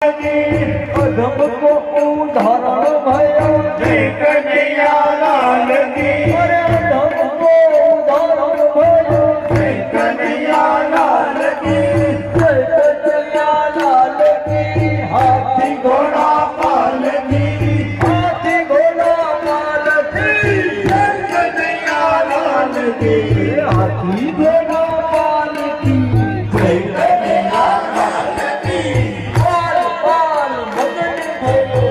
અધમ કો ઉદાહરણ ભયો જય કનૈયા લાલ કી અરે અધમ કો ઉદાહરણ ભયો જય કનૈયા લાલ કી જય કનૈયા લાલ કી હાથી ઘોડા પાલ કી હાથી ઘોડા પાલ કી જય કનૈયા લાલ કી હાથી ઘોડા પાલ કી જય કનૈયા લાલ કી પાલ પાલ મગન ભયો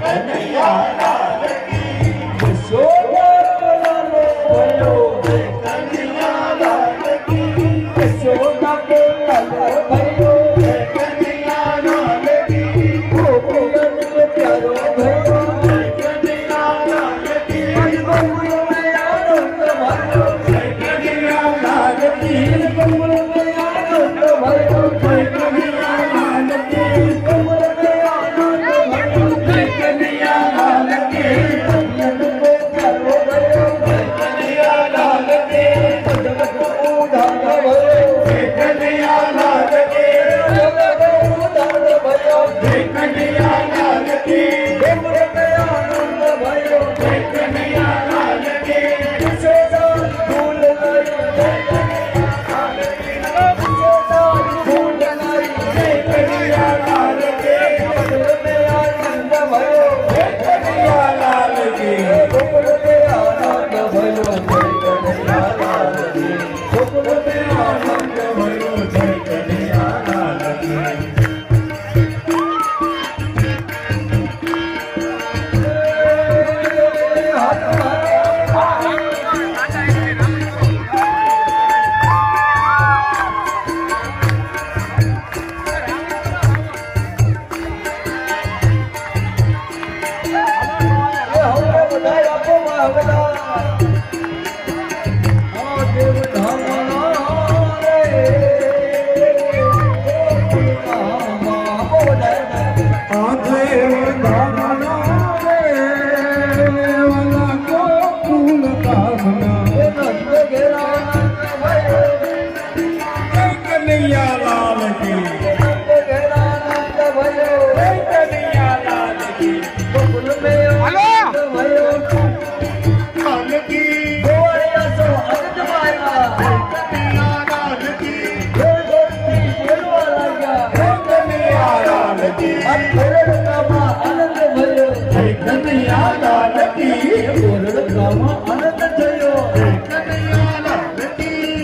કનૈયા લાલ કી યશોદા લાલો ભયો કનૈયા લાલ કી યશોદા કે લાલો ભયો કનૈયા લાલ કી ગોપિયન કે પ્યારો ભયો કનૈયા લાલ કી ગોકુળ में आनंद भयो કનૈયા લાલ કી ગોકુળ में आनंद भयो કનૈયા લાલ કી ગોકુળ में आनंद भयो કનૈયા લાલ કી ગોપિયન કે પ્યારો ભયો કનૈયા લાલ કી અધમ કો ઉદાહરણ ભયો કનૈયા લાલ કી અધમ કો ઉદાહરણ ભયો કનૈયા લાલ કી ગોકુળ में आनंद भयो કનૈયા લાલ કી યશોદા ફૂલ લઈ યશોદા ફૂલ લઈ કનૈયા લાલ કી ગોકુળ में आनंद भयो કનૈયા લાલ કી ગોકુળ में आनंद भयो कन्हैया लाल की ગોકુળ में આનંદ ભયો જય કનૈયા લાલ કી કનૈયા લાલ કી કનૈયા લાલ કી લાલ કી કનૈયા લાલ કી કનૈયા લાલ કી આનંદ ભયો જય કનૈયા લાલ કી આનંદ થયો કનૈયા લાલ કી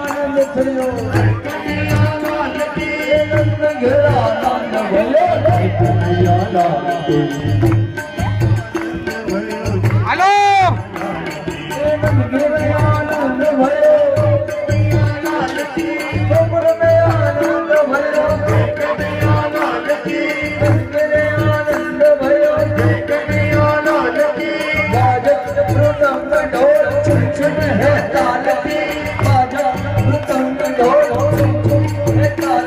આનંદ થયો કનૈયા લાલ કી ઘેરા આનંદ ભયો કનૈયા લાલ કી